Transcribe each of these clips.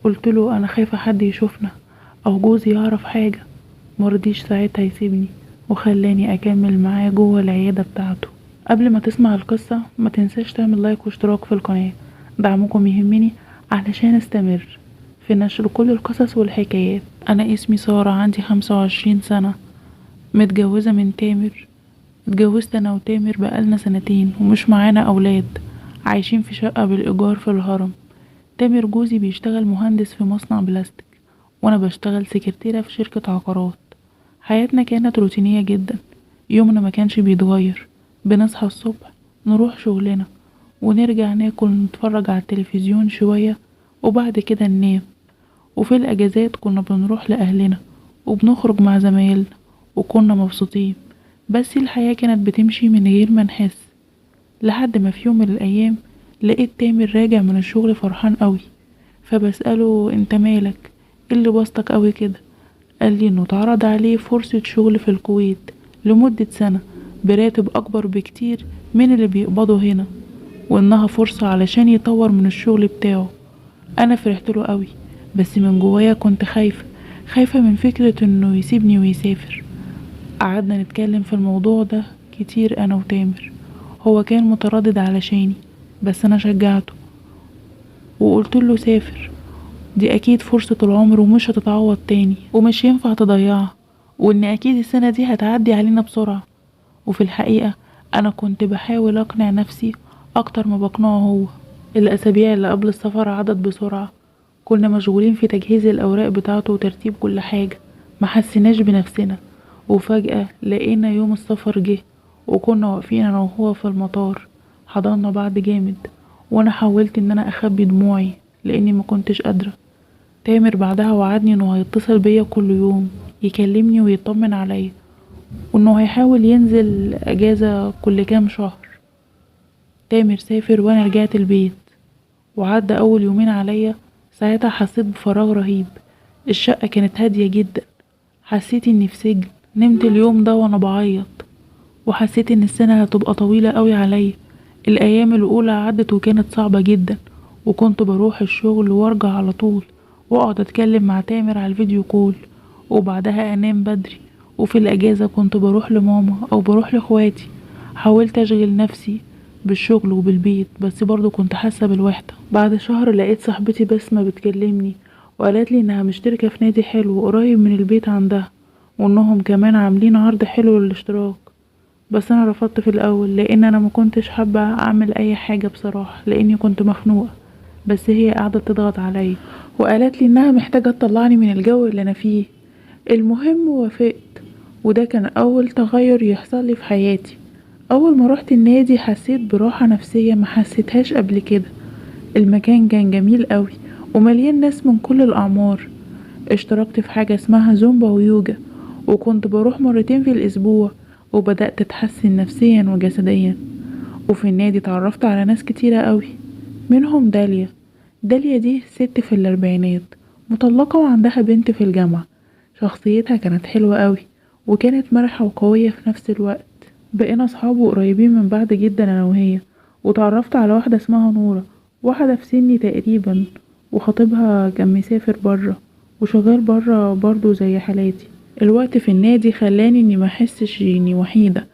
قلتله انا خايفة حد يشوفنا او جوزي يعرف حاجة. مرضيش ساعتها يسيبني وخلاني اكمل معاه جوه العيادة بتاعته. قبل ما تسمع القصة ما تنساش تعمل لايك واشتراك في القناة، دعمكم يهمني علشان استمر في نشر كل القصص والحكايات. انا اسمي سارة، عندي 25 سنة، متجوزة من تامر. اتجوزت انا وتامر بقالنا سنتين ومش معانا اولاد، عايشين في شقة بالايجار في الهرم. تامر جوزي بيشتغل مهندس في مصنع بلاستيك، وانا بشتغل سكرتيرة في شركة عقارات. حياتنا كانت روتينية جدا، يومنا ما كانش بيتغير. بنصحى الصبح نروح شغلنا ونرجع ناكل نتفرج على التلفزيون شوية وبعد كده ننام. وفي الأجازات كنا بنروح لأهلنا وبنخرج مع زمايلنا وكنا مبسوطين. بس الحياة كانت بتمشي من غير ما نحس، لحد ما في يوم من الأيام لقيت تامر راجع من الشغل فرحان قوي. فبسأله انت مالك، ايه اللي بسطك قوي كده؟ قال لي انه اتعرض عليه فرصة شغل في الكويت لمدة سنة براتب اكبر بكتير من اللي بيقبضه هنا، وانها فرصة علشان يطور من الشغل بتاعه. انا فرحت له قوي، بس من جوايا كنت خايفة من فكرة انه يسيبني ويسافر. قعدنا نتكلم في الموضوع ده كتير انا وتامر. هو كان متردد علشاني، بس انا شجعته وقلت له سافر، دي اكيد فرصة العمر ومش هتتعوض تاني ومش ينفع تضيعها، وان اكيد السنة دي هتعدي علينا بسرعة. وفي الحقيقة انا كنت بحاول اقنع نفسي اكتر ما بقنعه هو. الاسابيع اللي قبل السفر عدت بسرعة، كنا مشغولين في تجهيز الاوراق بتاعته وترتيب كل حاجة، ما حسيناش بنفسنا. وفجأة لقينا يوم السفر جه وكنا واقفين انا وهو في المطار، حضرنا بعض جامد، وانا حاولت ان انا اخبي دموعي لاني ما كنتش قادرة. تامر بعدها وعدني انه هيتصل بيا كل يوم يكلمني ويطمن عليا، وانه هيحاول ينزل اجازة كل كام شهر. تامر سافر وانا رجعت البيت، وعدى اول يومين عليا. ساعتها حسيت بفراغ رهيب، الشقة كانت هادية جدا، حسيت اني في سجن. نمت اليوم ده وانا بعيط، وحسيت ان السنة هتبقى طويلة قوي عليا. الايام الاولى عدت وكانت صعبة جدا، وكنت بروح الشغل وارجع على طول واقعد اتكلم مع تامر على الفيديو كول، وبعدها انام بدري. وفي الاجازة كنت بروح لماما او بروح لاخواتي. حاولت اشغل نفسي بالشغل وبالبيت، بس برضو كنت حاسة بالوحدة. بعد شهر لقيت صاحبتي بسمة بتكلمني وقالت لي انها مشتركة في نادي حلو قريب من البيت عندها، وانهم كمان عاملين عرض حلو للاشتراك. بس انا رفضت في الاول لان انا ما كنتش حابة اعمل اي حاجة بصراحة، لاني كنت مخنوقة. بس هي قاعدة تضغط عليا وقالت لي انها محتاجة تطلعني من الجو اللي انا فيه. المهم وافقت، وده كان اول تغير يحصل لي في حياتي. اول ما روحت النادي حسيت براحة نفسية ما حسيتهاش قبل كده. المكان كان جميل قوي ومليان ناس من كل الاعمار. اشتركت في حاجة اسمها زومبا ويوجا، وكنت بروح مرتين في الاسبوع، وبدأت اتحسن نفسيا وجسديا. وفي النادي اتعرفت على ناس كتيرة قوي، منهم داليا. داليا دي ست في الاربعينات، مطلقة وعندها بنت في الجامعة. شخصيتها كانت حلوة قوي وكانت مرحة وقوية في نفس الوقت. بقينا صحاب وقريبين من بعض جدا انا وهي. وتعرفت على واحدة اسمها نورة، واحدة في سني تقريبا، وخطيبها كان مسافر برا وشغال برا برضو زي حالاتي. الوقت في النادي خلاني اني ما احسش اني وحيدة،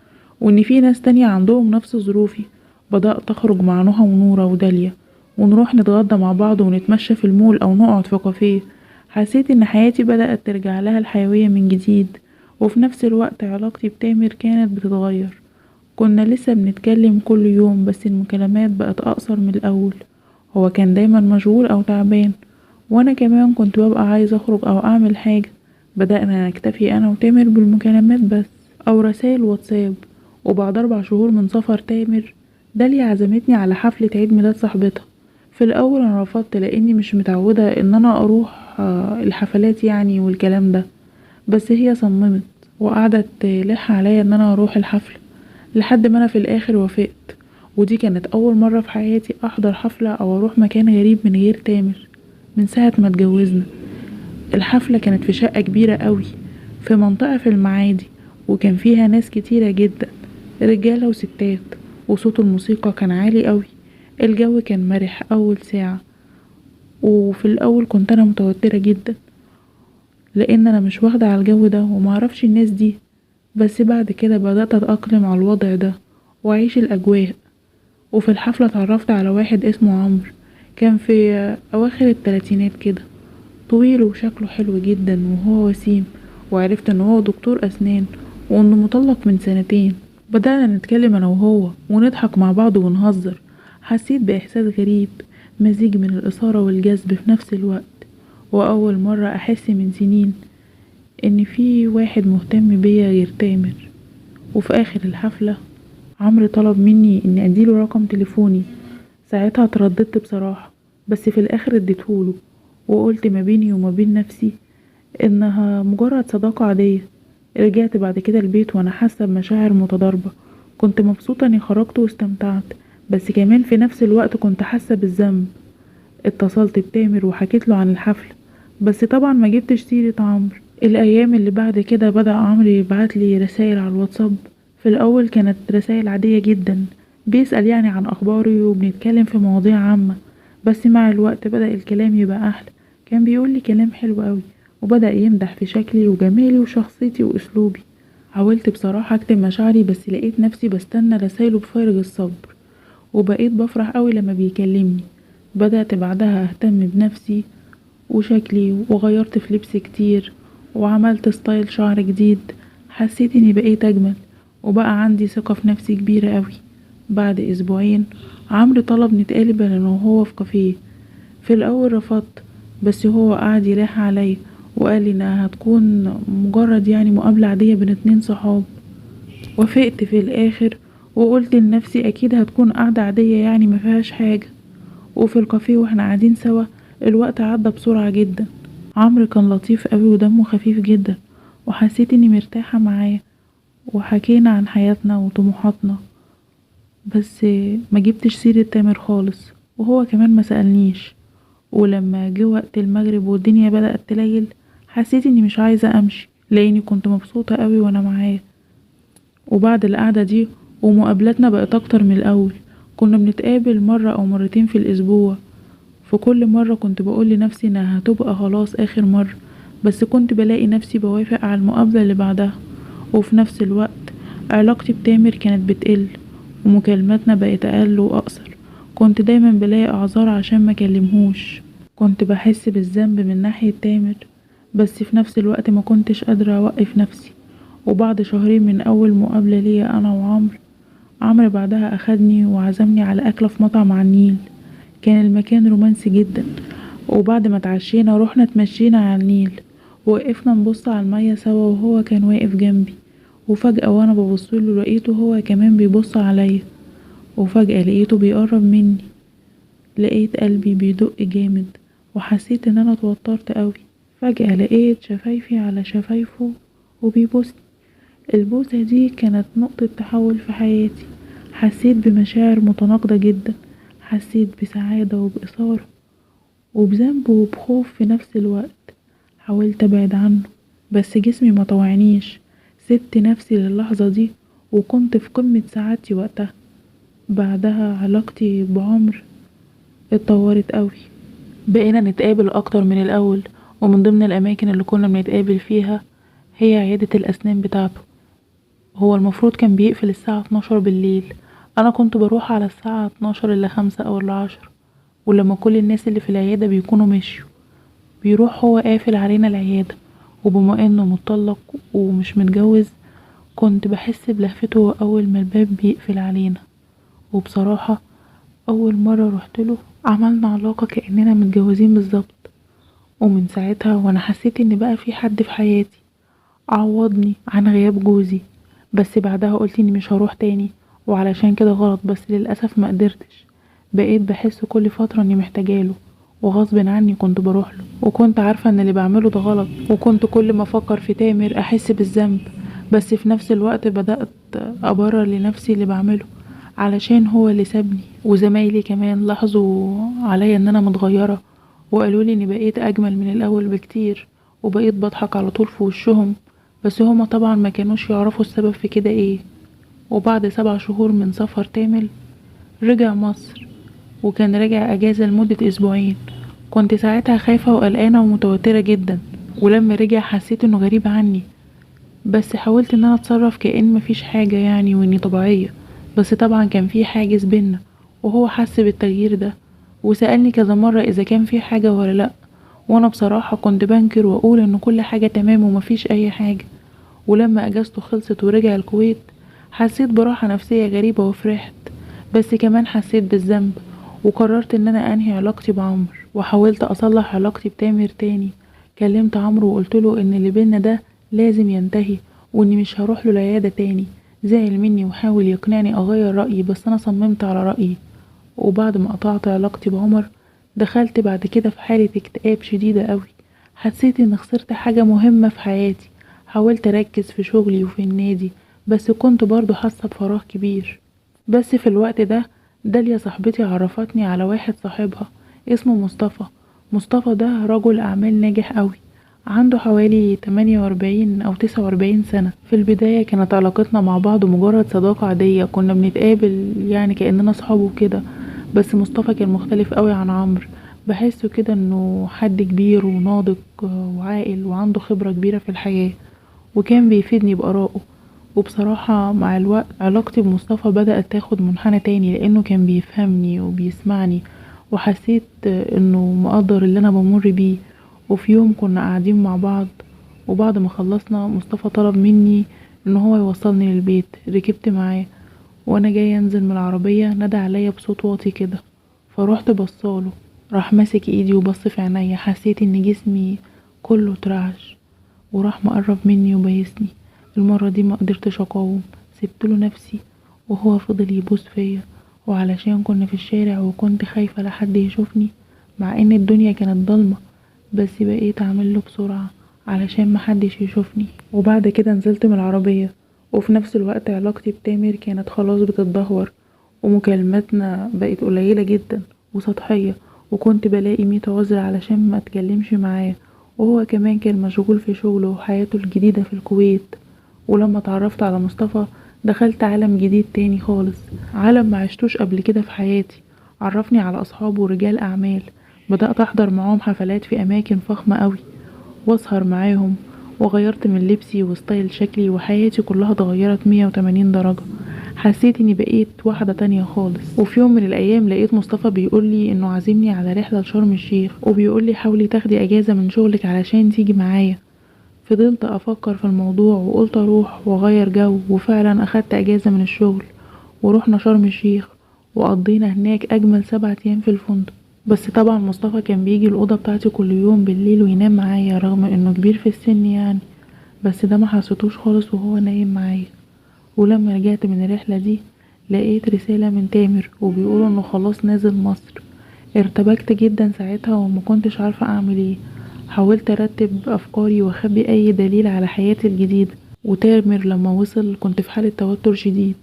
وان في ناس تانية عندهم نفس ظروفي. بدأت اخرج مع نهى ونورة وداليا، ونروح نتغدى مع بعض ونتمشى في المول او نقعد في كافيه. حسيت ان حياتي بدأت ترجع لها الحيوية من جديد. وفي نفس الوقت علاقتي بتامر كانت بتتغير. كنا لسه بنتكلم كل يوم، بس المكالمات بقت اقصر من الاول. هو كان دايما مشغول او تعبان، وانا كمان كنت ببقى عايزة اخرج او اعمل حاجة. بدأنا نكتفي انا وتامر بالمكالمات بس او رسائل واتساب. وبعد 4 شهور من سفر تامر، داليا عزمتني على حفلة عيد ميلاد صاحبتها. في الاول انا رفضت لاني مش متعودة ان انا اروح الحفلات يعني والكلام ده، بس هي صممت وقعدت تلح عليا ان انا اروح الحفلة لحد ما انا في الاخر وافقت. ودي كانت اول مرة في حياتي احضر حفلة او اروح مكان غريب من غير تامر من ساعة ما اتجوزنا. الحفلة كانت في شقة كبيرة قوي في منطقة في المعادي، وكان فيها ناس كتيرة جدا، رجالة وستات، وصوت الموسيقى كان عالي قوي. الجو كان مرح أول ساعة، وفي الاول كنت انا متوترة جدا لان انا مش واخدة على الجو ده ومعرفش الناس دي. بس بعد كده بدأت اتأقلم على الوضع ده واعيش الاجواء. وفي الحفلة اتعرفت على واحد اسمه عمرو، كان في اواخر التلاتينات كده، طويل وشكله حلو جدا وهو وسيم. وعرفت ان هو دكتور اسنان وانه مطلق من سنتين. بدأنا نتكلم انا وهو ونضحك مع بعض ونهزر. حسيت باحساس غريب، مزيج من الاثارة والجذب في نفس الوقت. واول مرة احس من سنين ان في واحد مهتم بيا غير تامر. وفي اخر الحفلة عمرو طلب مني اني اديله رقم تليفوني. ساعتها اترددت بصراحة، بس في الاخر اديتهوله وقلت ما بيني وما بين نفسي انها مجرد صداقة عادية. رجعت بعد كده البيت وانا حاسة بمشاعر متضاربة. كنت مبسوطة اني خرجت واستمتعت، بس كمان في نفس الوقت كنت حاسة بالذنب. اتصلت بتامر وحكيت له عن الحفلة، بس طبعا ما جبتش سيرة عمرو. الايام اللي بعد كده بدأ عمرو يبعتلي رسائل على الواتساب. في الاول كانت رسائل عادية جدا، بيسأل يعني عن اخباري وبنتكلم في مواضيع عامة. بس مع الوقت بدأ الكلام يبقى احلى. كان بيقولي كلام حلو قوي وبدأ يمدح في شكلي وجمالي وشخصيتي واسلوبي. حاولت بصراحة اكتب مشاعري بس لقيت نفسي بستنى رسايله بفارغ الصبر. وبقيت بفرح قوي لما بيكلمني. بدأت بعدها اهتم بنفسي وشكلي وغيرت في لبسي كتير وعملت ستايل شعر جديد. حسيت اني بقيت اجمل وبقى عندي ثقة في نفسي كبيرة قوي. بعد اسبوعين عمرو طلب نتقابل انا وهو في كافيه. في الاول رفضت، بس هو قعد يلح عليا وقال لي انها هتكون مجرد يعني مقابلة عادية بين اتنين صحاب. وافقت في الاخر وقلت لنفسي اكيد هتكون قعدة عادية يعني مفيهاش حاجة. وفي الكافيه واحنا قاعدين سوا الوقت عدى بسرعة جدا. عمرو كان لطيف قوي ودمه خفيف جدا وحسيت اني مرتاحة معاه. وحكينا عن حياتنا وطموحاتنا، بس ما جبتش سيرة تامر خالص وهو كمان ما سألنيش. ولما جه وقت المغرب والدنيا بدأت تليل حسيت اني مش عايزة امشي لاني كنت مبسوطة قوي وانا معاه. وبعد القعدة دي ومقابلاتنا بقت اكتر من الاول. كنا بنتقابل مرة او مرتين في الاسبوع. في كل مرة كنت بقول لنفسي انها هتبقى خلاص اخر مرة، بس كنت بلاقي نفسي بوافق على المقابلة اللي بعدها. وفي نفس الوقت علاقتي بتامر كانت بتقل ومكالماتنا بقت اقل واقصر. كنت دايما بلاقي اعذار عشان ما كلمهوش. كنت بحس بالذنب من ناحية تامر، بس في نفس الوقت ما كنتش قادرة اوقف نفسي. وبعد شهرين من اول مقابلة ليا انا وعمرو، عمرو بعدها اخدني وعزمني على اكلة في مطعم على النيل. كان المكان رومانسي جدا. وبعد ما اتعشينا رحنا اتمشينا على النيل ووقفنا نبص على المية سوا وهو كان واقف جنبي. وفجأة وانا ببصله لقيته هو كمان بيبص عليا. وفجأة لقيته بيقرب مني. لقيت قلبي بيدق جامد وحسيت ان انا اتوترت قوي. فجأة لقيت شفايفي على شفايفه وبيبوسني. البوسة دي كانت نقطة تحول في حياتي. حسيت بمشاعر متناقضة جدا. حسيت بسعادة وبإثارة وبذنب وبخوف في نفس الوقت. حاولت ابعد عنه بس جسمي ما طوعنيش. سبت نفسي للحظة دي وكنت في قمة سعادتي وقتها. بعدها علاقتي بعمر اتطورت قوي. بقينا نتقابل اكتر من الاول، ومن ضمن الاماكن اللي كنا بنتقابل فيها هي عيادة الاسنان بتاعته. هو المفروض كان بيقفل الساعة 12 بالليل. انا كنت بروح على الساعة 12 الا 5 او الا 10. ولما كل الناس اللي في العيادة بيكونوا مشيوا بيروح هو قافل علينا العيادة. وبما انه مطلق ومش متجوز كنت بحس بلهفته اول ما الباب بيقفل علينا. وبصراحة اول مرة رحتله عملنا علاقة كأننا متجوزين بالظبط. ومن ساعتها وانا حسيت ان بقى في حد في حياتي عوضني عن غياب جوزي. بس بعدها قلت اني مش هروح تاني وعلشان كده غلط، بس للأسف ما قدرتش. بقيت بحس كل فترة اني محتاجاله وغصب عني كنت بروح له. وكنت عارفة ان اللي بعمله ده غلط، وكنت كل ما افكر في تامر احس بالذنب. بس في نفس الوقت بدأت ابرر لنفسي اللي بعمله علشان هو اللي سابني. وزمايلي كمان لاحظوا عليا ان انا متغيرة وقالولي اني بقيت اجمل من الاول بكتير وبقيت بضحك على طول في وشهم. بس هما طبعا ما كانوش يعرفوا السبب في كده ايه. وبعد 7 شهور من سفر تامر رجع مصر، وكان راجع اجازة لمدة اسبوعين. كنت ساعتها خايفة وقلقانة ومتوترة جدا، ولما رجع حسيت انه غريب عني، بس حاولت ان انا اتصرف كأن مفيش حاجة يعني واني طبيعية. بس طبعا كان في حاجز بينا، وهو حس بالتغيير ده وسألني كذا مرة اذا كان في حاجة ولا لا، وانا بصراحة كنت بنكر واقول ان كل حاجة تمام ومفيش اي حاجة. ولما اجازته خلصت ورجع الكويت حسيت براحة نفسية غريبة وفرحت، بس كمان حسيت بالذنب، وقررت ان انا انهي علاقتي بعمرو، وحاولت اصلح علاقتي بتامر تاني. كلمت عمرو وقلتله ان اللي بينا ده لازم ينتهي، واني مش هروح له العيادة تاني. زعل مني وحاول يقنعني اغير رأيي، بس انا صممت على رأيي. وبعد ما قطعت علاقتي بعمر دخلت بعد كده في حالة اكتئاب شديدة قوي. حسيت ان خسرت حاجة مهمة في حياتي. حاولت اركز في شغلي وفي النادي، بس كنت برضو حاسة بفراغ كبير. بس في الوقت ده داليا صاحبتي عرفتني على واحد صاحبها اسمه مصطفى. مصطفى ده رجل اعمال ناجح قوي، عنده حوالي 48 او 49 سنة. في البداية كانت علاقتنا مع بعض مجرد صداقة عادية، كنا بنتقابل يعني كأننا صحابه كده. بس مصطفى كان مختلف قوي عن عمرو، بحسه كده انه حد كبير وناضج وعاقل وعنده خبرة كبيرة في الحياة، وكان بيفيدني بآرائه. وبصراحة مع الوقت علاقتي بمصطفى بدأت تاخد منحنى تاني، لأنه كان بيفهمني وبيسمعني، وحسيت انه مقدر اللي انا بمر بيه. وفي يوم كنا قاعدين مع بعض، وبعد ما خلصنا مصطفى طلب مني ان هو يوصلني للبيت. ركبت معاه، وانا جاي انزل من العربية نادى عليا بصوت واطي كده، فروحت بصاله. راح ماسك ايدي وبص في عينيا، حسيت ان جسمي كله اترعش، وراح مقرب مني وبايسني. المرة دي ما قدرتش اقاوم، سبتله نفسي، وهو فضل يبوس فيا. وعلشان كنا في الشارع وكنت خايفة لحد يشوفني، مع ان الدنيا كانت ضلمة، بس بقيت اعمله بسرعة علشان محدش يشوفني. وبعد كده نزلت من العربية، وفي نفس الوقت علاقتي بتامر كانت خلاص بتتدهور، ومكالماتنا بقت قليلة جدا وسطحية، وكنت بلاقي 100 عذر علشان ما اتكلمش معاه. وهو كمان كان مشغول في شغله وحياته الجديدة في الكويت. ولما اتعرفت على مصطفى دخلت عالم جديد تاني خالص، عالم ما عشتوش قبل كده في حياتي. عرفني على أصحابه ورجال أعمال، بدأت أحضر معاهم حفلات في أماكن فخمة قوي واسهر معاهم، وغيرت من لبسي وستايل شكلي، وحياتي كلها اتغيرت 180 درجة. حسيت اني بقيت واحدة تانية خالص. وفي يوم من الايام لقيت مصطفى بيقولي انه عازمني على رحلة لشرم الشيخ، وبيقولي حاولي تاخدي اجازة من شغلك علشان تيجي معايا. فضلت افكر في الموضوع وقلت اروح واغير جو، وفعلا اخدت اجازة من الشغل ورحنا شرم الشيخ، وقضينا هناك اجمل 7 ايام في الفندق. بس طبعا مصطفى كان بيجي الأوضة بتاعتي كل يوم بالليل وينام معايا، رغم انه كبير في السن يعني، بس ده ما حسيتوش خالص وهو نايم معايا. ولما رجعت من الرحلة دي لقيت رسالة من تامر وبيقولوا انه خلاص نازل مصر. ارتبكت جدا ساعتها وما كنتش عارفة اعمل ايه. حاولت ارتب افكاري واخبي اي دليل على حياتي الجديدة. وتامر لما وصل كنت في حالة توتر شديد.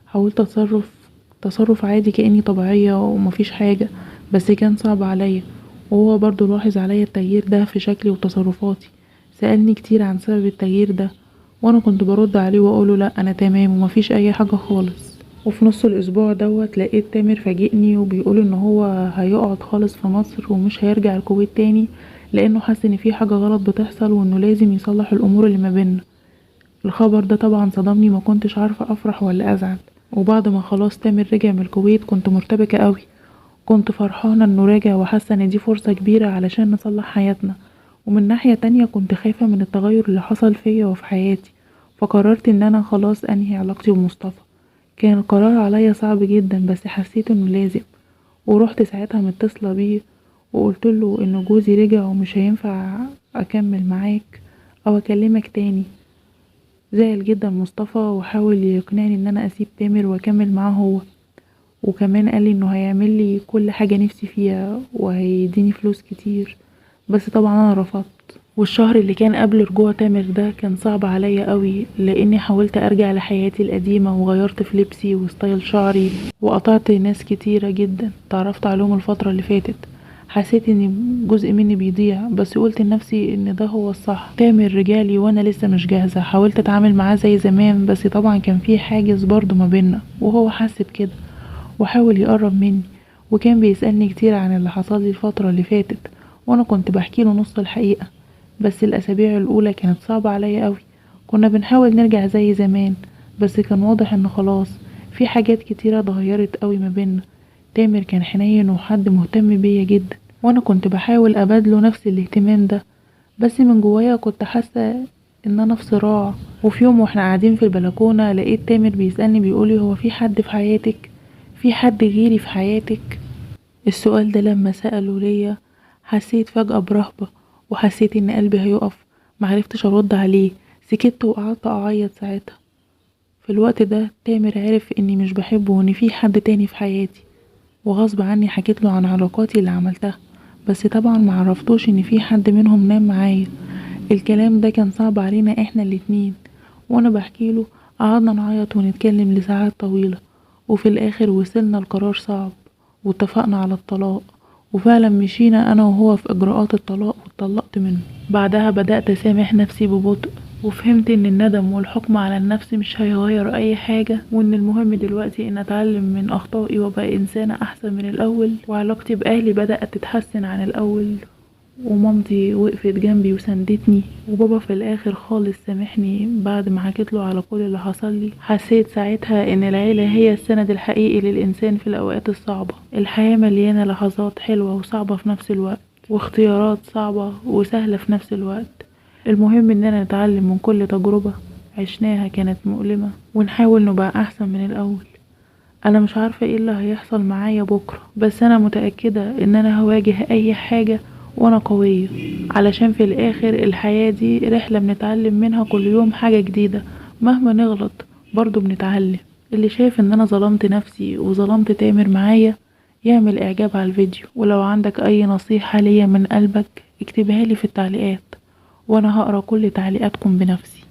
حاولت تصرف عادي كأني طبيعية ومفيش حاجة، بس كان صعب عليا. وهو برضو لاحظ عليا التغيير ده في شكلي وتصرفاتي. سألني كتير عن سبب التغيير ده، وانا كنت برد عليه واقوله لا انا تمام ومفيش اي حاجة خالص. وفي نص الاسبوع دوت لقيت تامر فاجئني وبيقول ان هو هيقعد خالص في مصر ومش هيرجع الكويت تاني، لانه حس ان في حاجة غلط بتحصل وانه لازم يصلح الامور اللي ما بيننا. الخبر ده طبعا صدمني، ما كنتش عارفة افرح ولا ازعل. وبعد ما خلاص تامر رجع من الكويت كنت مرتبكة قوي. كنت فرحانة انه راجع وحاسة ان دي فرصة كبيرة علشان نصلح حياتنا، ومن ناحية تانية كنت خايفة من التغير اللي حصل فيا وفي حياتي. فقررت ان انا خلاص انهي علاقتي بمصطفى. كان القرار عليا صعب جدا، بس حسيت انه لازم. ورحت ساعتها متصلة بيه وقلت له ان جوزي رجع ومش هينفع اكمل معاك او اكلمك تاني. زعل جدا مصطفى وحاول يقنعني ان انا اسيب تامر واكمل معاه هو، وكمان قالي انه هيعمل لي كل حاجة نفسي فيها وهيديني فلوس كتير. بس طبعا انا رفضت. والشهر اللي كان قبل رجوع تامر ده كان صعب عليا قوي، لاني حاولت ارجع لحياتي القديمة وغيرت في لبسي وستايل شعري، وقطعت ناس كتيرة جدا تعرفت عليهم الفترة اللي فاتت. حسيت ان جزء مني بيضيع، بس قلت لنفسي ان ده هو الصح. تامر رجالي وانا لسه مش جاهزة. حاولت اتعامل معاه زي زمان، بس طبعا كان فيه حاجز برضه ما بينا، وهو حس بكده وحاول يقرب مني. وكان بيسألني كتير عن اللي حصل لي الفترة اللي فاتت، وانا كنت بحكي له نص الحقيقة. بس الاسابيع الاولى كانت صعبة عليا قوي. كنا بنحاول نرجع زي زمان، بس كان واضح ان خلاص في حاجات كتيرة اتغيرت قوي ما بينا. تامر كان حنين وحد مهتم بيا جدا، وانا كنت بحاول ابادله نفس الاهتمام ده، بس من جوايا كنت حاسة ان انا في صراع. وفي يوم واحنا قاعدين في البلكونة لقيت تامر بيسألني بيقولي هو في حد في حياتك؟ في حد غيري في حياتك؟ السؤال ده لما سأله ليا حسيت فجأة برهبة، وحسيت ان قلبي هيقف. معرفتش ارد عليه، سكت وقعدت اعيط ساعتها. في الوقت ده تامر عرف اني مش بحبه وان في حد تاني في حياتي، وغصب عني حكيت له عن علاقاتي اللي عملتها، بس طبعا معرفتوش ان في حد منهم نام معايا. الكلام ده كان صعب علينا احنا الاتنين، وانا بحكيله قعدنا نعيط ونتكلم لساعات طويلة، وفي الاخر وصلنا لقرار صعب واتفقنا على الطلاق. وفعلا مشينا انا وهو في اجراءات الطلاق واتطلقت منه. بعدها بدأت اسامح نفسي ببطء، وفهمت ان الندم والحكم على النفس مش هيغير اي حاجة، وان المهم دلوقتي ان اتعلم من اخطائي وابقى انسانة احسن من الاول. وعلاقتي باهلي بدأت تتحسن عن الاول، ومامتي وقفت جنبي وسندتني، وبابا في الاخر خالص سامحني بعد ما حكيت له على كل اللي حصل لي. حسيت ساعتها ان العيلة هي السند الحقيقي للانسان في الاوقات الصعبة. الحياة مليانة لحظات حلوة وصعبة في نفس الوقت، واختيارات صعبة وسهلة في نفس الوقت. المهم اننا نتعلم من كل تجربة عشناها كانت مؤلمة، ونحاول نبقى احسن من الاول. انا مش عارفة ايه اللي هيحصل معايا بكرة، بس انا متأكدة ان انا هواجه اي حاجة وانا قوية، علشان في الاخر الحياة دي رحلة بنتعلم منها كل يوم حاجة جديدة. مهما نغلط برضو بنتعلم. اللي شايف ان انا ظلمت نفسي وظلمت تامر معايا يعمل اعجاب على الفيديو، ولو عندك اي نصيحة ليا من قلبك اكتبها لي في التعليقات، وانا هقرا كل تعليقاتكم بنفسي.